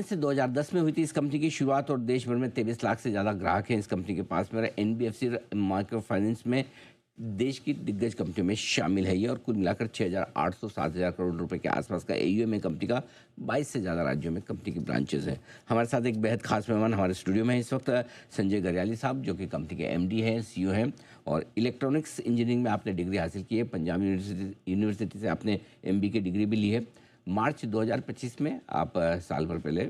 Finance से 2010 में हुई थी इस कंपनी की शुरुआत और देश भर में 23 लाख से ज़्यादा ग्राहक हैं इस कंपनी के पास में। एनबीएफसी माइक्रो फाइनेंस में देश की दिग्गज कंपनियों में शामिल है ये और कुल मिलाकर 6,800 7,000 करोड़ रुपए के आसपास का एयूएम है कंपनी का। 22 से ज़्यादा राज्यों में कंपनी की ब्रांचेज हैं। हमारे साथ एक बेहद खास मेहमान हमारे स्टूडियो में है इस वक्त संजय गरियाली साहब, जो कि कंपनी के एमडी हैं, सीईओ हैं और इलेक्ट्रॉनिक्स इंजीनियरिंग में आपने डिग्री हासिल की है। पंजाब यूनिवर्सिटी से आपने एमबी की डिग्री भी ली है। मार्च 2025 में आप साल भर पहले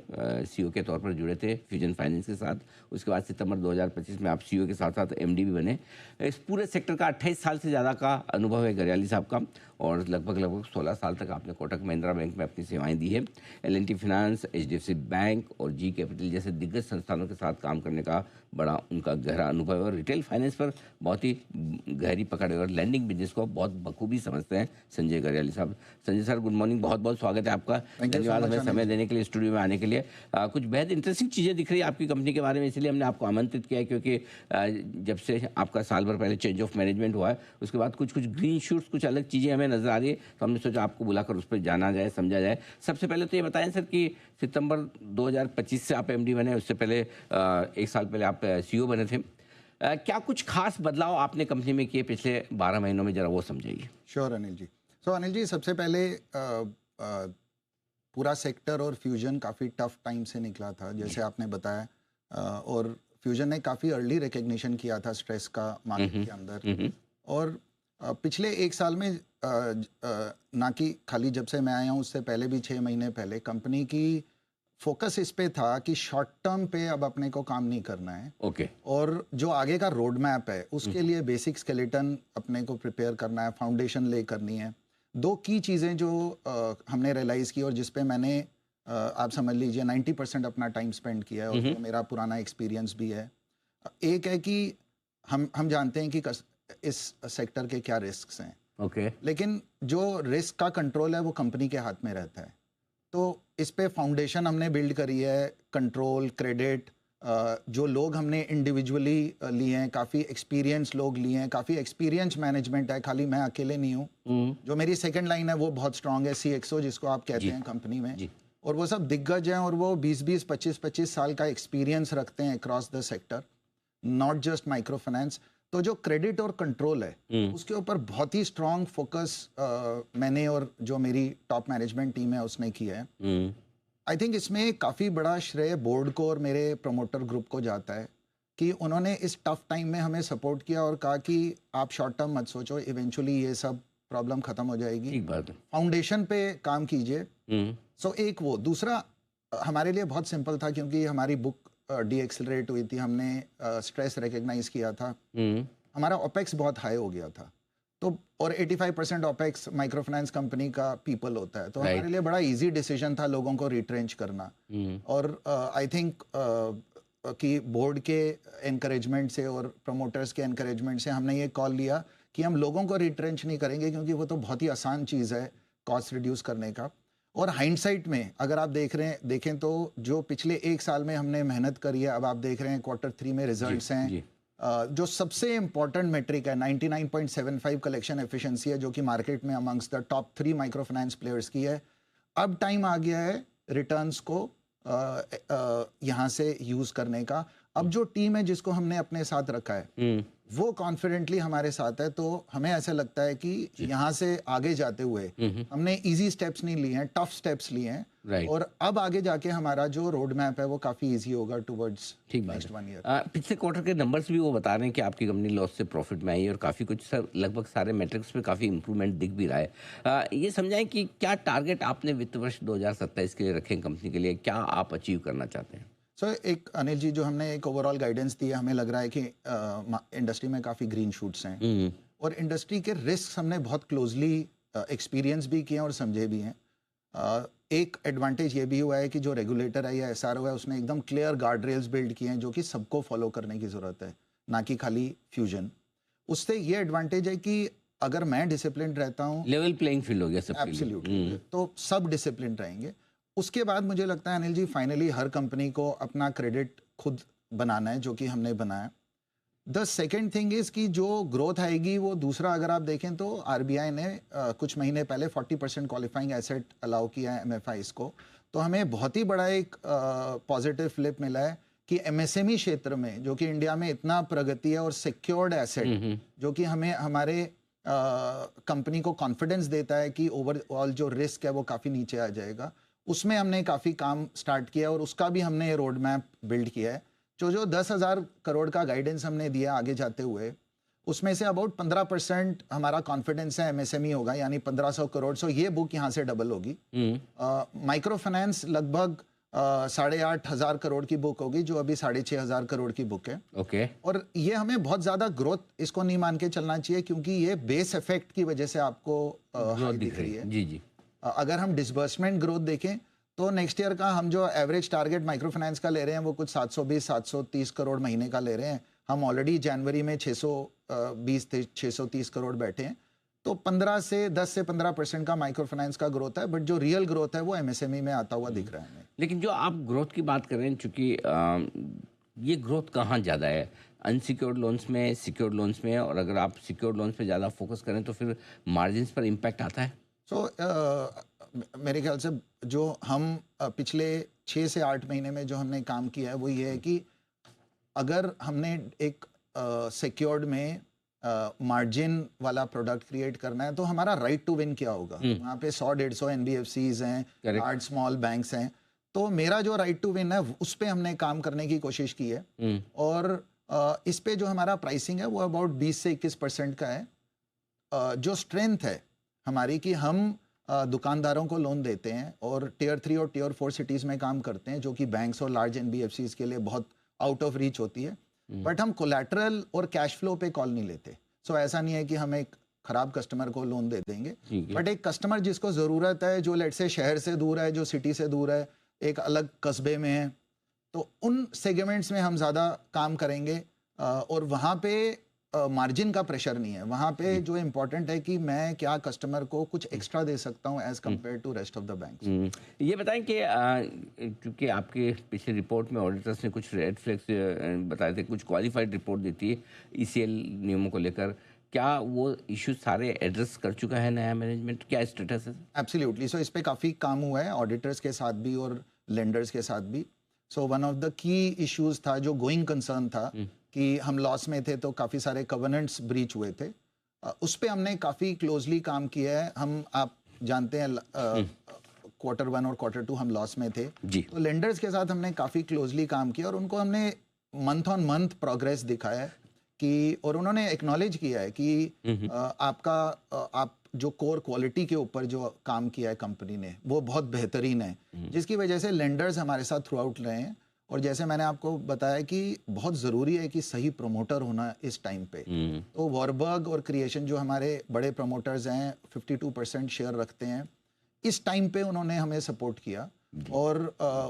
सीईओ के तौर पर जुड़े थे फ्यूजन फाइनेंस के साथ। उसके बाद सितंबर 2025 में आप सीईओ के साथ साथ एमडी भी बने। इस पूरे सेक्टर का 28 साल से ज़्यादा का अनुभव है गरियाली साहब का और लगभग 16 साल तक आपने कोटक महिंद्रा बैंक में अपनी सेवाएं दी है। एल&टी फाइनेंस, एचडीएफसी बैंक और जी कैपिटल जैसे दिग्गज संस्थानों के साथ काम करने का बड़ा उनका गहरा अनुभव है और रिटेल फाइनेंस पर बहुत ही गहरी पकड़ है और लैंडिंग बिजनेस को बहुत बखूबी समझते हैं संजय गरियाली साहब। संजय सर, गुड मॉर्निंग, बहुत बहुत स्वागत है आपका। धन्यवाद हमें समय देने के लिए, स्टूडियो में आने के लिए। कुछ बेहद इंटरेस्टिंग चीज़ें दिख रही है आपकी कंपनी के बारे में, इसलिए हमने आपको आमंत्रित किया है क्योंकि जब से आपका साल भर पहले चेंज ऑफ मैनेजमेंट हुआ है उसके बाद कुछ ग्रीन शूट्स, कुछ अलग चीज़ें हमें नजर आ रही है, तो हमने सोचा आपको बुलाकर उस पर जाना जाए, समझा जाए। सबसे पहले तो ये बताएं सर कि सितंबर 2025 से आप एमडी बने, उससे पहले एक साल पहले आप सीईओ बने थे। क्या कुछ खास बदलाव आपने कंपनी में किए पिछले 12 महीनों में, जरा वो समझाइए। श्योर अनिल जी। अनिल जी, सबसे पहले पूरा सेक्टर और फ्यूजन काफ़ी टफ टाइम से निकला था, जैसे आपने बताया, और फ्यूजन ने काफ़ी अर्ली रिकग्निशन किया था स्ट्रेस का मार्केट के अंदर। और पिछले एक साल में ना कि खाली जब से मैं आया हूँ, उससे पहले भी 6 महीने पहले कंपनी की फोकस इस पे था कि शॉर्ट टर्म पे अब अपने को काम नहीं करना है। ओके। और जो आगे का रोड मैप है उसके लिए बेसिक स्केलेटन अपने को प्रिपेयर करना है, फाउंडेशन ले करनी है। दो की चीज़ें जो हमने रियलाइज़ की और जिस पे मैंने आप समझ लीजिए 90% अपना टाइम स्पेंड किया है और जो मेरा पुराना एक्सपीरियंस भी है। एक है कि हम जानते हैं कि इस सेक्टर के क्या रिस्क्स हैं। ओके। लेकिन जो रिस्क का कंट्रोल है वो कंपनी के हाथ में रहता है। तो इस पे फाउंडेशन हमने बिल्ड करी है, कंट्रोल, क्रेडिट, जो लोग हमने इंडिविजुअली लिए हैं, काफ़ी एक्सपीरियंस लोग लिए हैं, काफ़ी एक्सपीरियंस मैनेजमेंट है, खाली मैं अकेले नहीं हूँ। जो मेरी सेकंड लाइन है वो बहुत स्ट्रांग है, CXO जिसको आप कहते हैं कंपनी में, और वो सब दिग्गज हैं और वो 20-20, 25-25 साल का एक्सपीरियंस रखते हैं across the sector, not just micro finance. तो जो क्रेडिट और कंट्रोल है उसके ऊपर बहुत ही स्ट्रांग फोकस मैंने और जो मेरी टॉप मैनेजमेंट टीम है उसने किया है। आई थिंक इसमें काफ़ी बड़ा श्रेय बोर्ड को और मेरे प्रमोटर ग्रुप को जाता है कि उन्होंने इस टफ टाइम में हमें सपोर्ट किया और कहा कि आप शॉर्ट टर्म मत सोचो, इवेंचुअली ये सब प्रॉब्लम खत्म हो जाएगी, ठीक बात है, फाउंडेशन पे काम कीजिए। एक वो दूसरा हमारे लिए बहुत सिंपल था क्योंकि हमारी बुक डीएक्सेलरेट हुई थी, हमने स्ट्रेस रिकग्नाइज किया था, हमारा ओपेक्स बहुत हाई हो गया था। तो और 85% ओपेक्स माइक्रो फाइनेंस कंपनी का पीपल होता है, तो हमारे लिए बड़ा इजी डिसीजन था लोगों को रिट्रेंच करना। और आई थिंक कि बोर्ड के एनकरेजमेंट से और प्रमोटर्स के एनकरेजमेंट से हमने ये कॉल लिया कि हम लोगों को रिट्रेंच नहीं करेंगे क्योंकि वो तो बहुत ही आसान चीज़ है कॉस्ट रिड्यूस करने का। और हाइंडसाइट में अगर आप देखें तो जो पिछले एक साल में हमने मेहनत करी है, अब आप देख रहे हैं Q3 में रिजल्ट्स हैं। जो सबसे इम्पॉर्टेंट मेट्रिक है 99.75 कलेक्शन एफिशिएंसी है, जो कि मार्केट में amongst the top 3 micro finance players की है। अब टाइम आ गया है रिटर्न्स को यहाँ से यूज़ करने का। अब जो टीम है जिसको हमने अपने साथ रखा है वो कॉन्फिडेंटली हमारे साथ है, तो हमें ऐसा लगता है कि यहाँ से आगे जाते हुए हमने इजी स्टेप्स नहीं लिए हैं, टफ स्टेप्स लिए हैं। और अब आगे जाके हमारा जो रोड मैप है वो काफ़ी इजी होगा टुवर्ड्स नेक्स्ट 1 ईयर। पिछले क्वार्टर के नंबर्स भी वो बता रहे हैं कि आपकी कंपनी लॉस से प्रॉफिट में आई और काफ़ी कुछ सर लगभग सारे मैट्रिक्स पे काफ़ी इंप्रूवमेंट दिख भी रहा है। ये समझाएं कि क्या टारगेट आपने वित्त वर्ष 2027 के लिए रखे हैं कंपनी के लिए, क्या आप अचीव करना चाहते हैं? एक अनिल जी, जो हमने एक ओवरऑल गाइडेंस दी है, हमें लग रहा है कि इंडस्ट्री में काफ़ी ग्रीन शूट्स हैं और इंडस्ट्री के रिस्क हमने बहुत क्लोजली एक्सपीरियंस भी किए हैं और समझे भी हैं। एक एडवांटेज ये भी हुआ है कि जो रेगुलेटर है या SRO है उसने एकदम क्लियर गार्ड रेल्स बिल्ड किए हैं जो कि सबको फॉलो करने की ज़रूरत है, ना कि खाली फ्यूजन। उससे ये एडवांटेज है कि अगर मैं डिसिप्लिन रहता हूँ, लेवल प्लेइंग फील्ड हो गया सबके लिए। एब्सोल्युटली, तो सब डिसिप्लिन रहेंगे। उसके बाद मुझे लगता है अनिल जी, फाइनली हर कंपनी को अपना क्रेडिट खुद बनाना है, जो कि हमने बनाया। द सेकेंड थिंग इज़ कि जो ग्रोथ आएगी वो दूसरा, अगर आप देखें तो RBI ने कुछ महीने पहले 40% क्वालिफाइंग एसेट अलाउ किया है MFIs को, तो हमें बहुत ही बड़ा एक पॉजिटिव फ्लिप मिला है कि एमएसएमई क्षेत्र में, जो कि इंडिया में इतना प्रगति है, और सिक्योर्ड एसेट जो कि हमें हमारे कंपनी को कॉन्फिडेंस देता है कि ओवरऑल जो रिस्क है वो काफ़ी नीचे आ जाएगा, उसमें हमने काफ़ी काम स्टार्ट किया और उसका भी हमने रोड मैप बिल्ड किया है। जो 10,000 करोड़ का गाइडेंस हमने दिया आगे जाते हुए, उसमें से अबाउट 15% हमारा कॉन्फिडेंस है एमएसएमई होगा, यानी 1500 करोड़। सो ये बुक यहाँ से डबल होगी। माइक्रो फाइनेंस लगभग 8,500 करोड़ की बुक होगी, जो अभी 6,500 करोड़ की बुक है। ओके। और ये हमें बहुत ज्यादा ग्रोथ इसको नहीं मान के चलना चाहिए, क्योंकि ये बेस इफेक्ट की वजह से आपको हाई दिख रही है। जी जी। अगर हम डिसबर्समेंट ग्रोथ देखें तो नेक्स्ट ईयर का हम जो एवरेज टारगेट माइक्रो फाइनेंस का ले रहे हैं वो कुछ 720-730 करोड़ महीने का ले रहे हैं। हम ऑलरेडी जनवरी में 620 थे, 630 करोड़ बैठे हैं। तो 10 से 15% का माइक्रो फाइनेंस का ग्रोथ है, बट जो रियल ग्रोथ है वो एमएसएमई में आता हुआ दिख रहा है हमें। लेकिन जो आप ग्रोथ की बात कर रहे हैं, चूंकि ये ग्रोथ कहाँ ज़्यादा है, अनसिक्योर्ड लोन्स में, सिक्योर्ड लोन्स में? और अगर आप सिक्योर्ड लोन्स पे ज़्यादा फोकस करें तो फिर मार्जिन्स पर इम्पैक्ट आता है? मेरे ख्याल से जो हम पिछले 6 से 8 महीने में जो हमने काम किया है वो ये है कि अगर हमने एक सिक्योर्ड में मार्जिन वाला प्रोडक्ट क्रिएट करना है तो हमारा राइट टू विन क्या होगा। वहाँ पे 100-150 एनबीएफसीज हैं, लार्ज स्मॉल बैंक्स हैं। तो मेरा जो राइट टू विन है उस पर हमने काम करने की कोशिश की है। और इस पे जो हमारा प्राइसिंग है वो अबाउट 20 से 21% का है। जो स्ट्रेंथ है हमारी कि हम दुकानदारों को लोन देते हैं और टियर 3 और टियर 4 सिटीज़ में काम करते हैं, जो कि बैंक्स और लार्ज एनबीएफसीज के लिए बहुत आउट ऑफ रीच होती है। बट हम कोलैटरल और कैश फ्लो पे कॉल नहीं लेते। सो ऐसा नहीं है कि हम एक खराब कस्टमर को लोन दे देंगे, बट एक कस्टमर जिसको ज़रूरत है, जो लेट से शहर से दूर है, जो सिटी से दूर है, एक अलग कस्बे में है, तो उन सेगमेंट्स में हम ज़्यादा काम करेंगे। और वहाँ पे मार्जिन का प्रेशर नहीं है। वहाँ पे जो इम्पोर्टेंट है कि मैं क्या कस्टमर को कुछ एक्स्ट्रा दे सकता हूँ as compare to rest of the banks. ये बताएं कि क्योंकि आपके पिछले रिपोर्ट में ऑडिटर्स ने कुछ रेड फ्लैग्स बताए थे, कुछ क्वालिफाइड रिपोर्ट दी थी ईसीएल नियमों को लेकर, क्या वो इश्यूज सारे एड्रेस कर चुका है नया मैनेजमेंट? क्या स्टेटस है? एब्सोल्युटली। सो इस पे काफ़ी काम हुआ है ऑडिटर्स के साथ भी और लेंडर्स के साथ भी। So one of the key issues था, जो गोइंग कंसर्न था कि हम लॉस में थे तो काफ़ी सारे कवर्नेंट्स ब्रीच हुए थे। उस पे हमने काफ़ी क्लोजली काम किया है। आप जानते हैं क्वार्टर 1 और क्वार्टर 2 हम लॉस में थे जी। तो लेंडर्स के साथ हमने काफ़ी क्लोजली काम किया और उनको हमने मंथ ऑन मंथ प्रोग्रेस दिखाया है कि, और उन्होंने एक्नॉलेज किया है कि आप जो कोर क्वालिटी के ऊपर जो काम किया है कंपनी ने वो बहुत बेहतरीन है, जिसकी वजह से लेंडर्स हमारे साथ थ्रू आउट रहे हैं। और जैसे मैंने आपको बताया कि बहुत ज़रूरी है कि सही प्रमोटर होना इस टाइम पे। तो वॉरबर्ग और क्रिएशन जो हमारे बड़े प्रमोटर्स हैं, 52% शेयर रखते हैं, इस टाइम पे उन्होंने हमें सपोर्ट किया और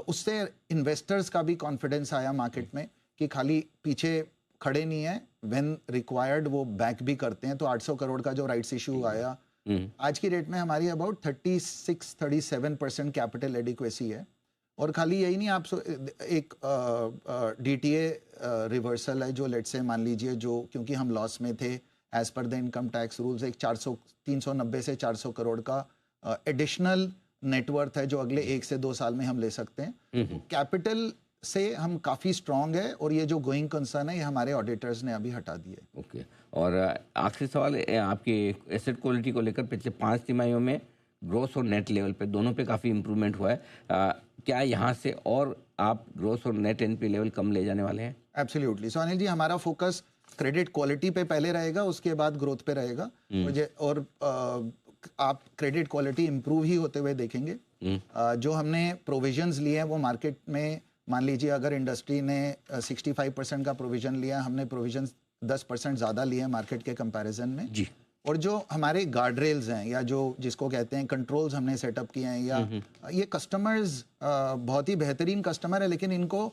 उससे इन्वेस्टर्स का भी कॉन्फिडेंस आया मार्केट में कि खाली पीछे खड़े नहीं है, व्हेन रिक्वायर्ड वो बैक भी करते हैं। तो 800 करोड़ का जो राइट्स इशू आया, आज की डेट में हमारी अबाउट 36-37% कैपिटल एडिक्वेसी है। और खाली यही नहीं, आप एक डीटीए रिवर्सल है, जो लेट से मान लीजिए, जो क्योंकि हम लॉस में थे as per the income tax rules, एक 390 से 400 करोड़ का एडिशनल नेटवर्थ है जो अगले 1 से 2 साल में हम ले सकते हैं। कैपिटल से हम काफ़ी स्ट्रांग है और ये जो गोइंग कंसर्न है ये हमारे ऑडिटर्स ने अभी हटा दिए। ओके। और आखिरी सवाल, आपकी एसेट क्वालिटी को लेकर पिछले 5 तिमाहियों में ग्रोस और नेट लेवल पे दोनों पे काफ़ी इम्प्रूवमेंट हुआ है। क्या यहाँ से और आप ग्रोस और नेट एनपी लेवल कम ले जाने वाले हैं? एब्सोल्युटली। सो अनिल जी, हमारा फोकस क्रेडिट क्वालिटी पे पहले रहेगा, उसके बाद ग्रोथ पे रहेगा। और आप क्रेडिट क्वालिटी इंप्रूव ही होते हुए देखेंगे। जो हमने प्रोविजंस लिए हैं वो मार्केट में, मान लीजिए अगर इंडस्ट्री ने 65% का प्रोविजन लिया, हमने प्रोविजन 10% ज़्यादा लिए हैं मार्केट के कंपैरिजन में जी। और जो हमारे गार्ड रेल्स हैं या जो जिसको कहते हैं कंट्रोल्स हमने सेटअप किए हैं, या ये कस्टमर्स बहुत ही बेहतरीन कस्टमर है, लेकिन इनको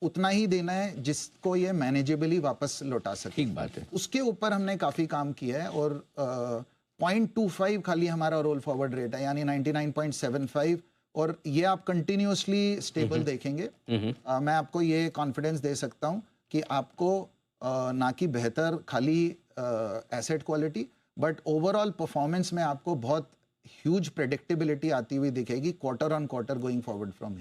उतना ही देना है जिसको ये मैनेजेबली वापस लौटा सके। ठीक बात है। उसके ऊपर हमने काफ़ी काम किया है और 0.25 खाली हमारा रोल फॉरवर्ड रेट है, यानी 99.75, और ये आप कंटिन्यूसली स्टेबल देखेंगे। मैं आपको ये कॉन्फिडेंस दे सकता हूँ कि आपको ना कि बेहतर खाली asset quality, but overall performance में आपको बहुत ह्यूज प्रेडिक्टेबिलिटी आती हुई दिखेगी quarter on quarter going forward from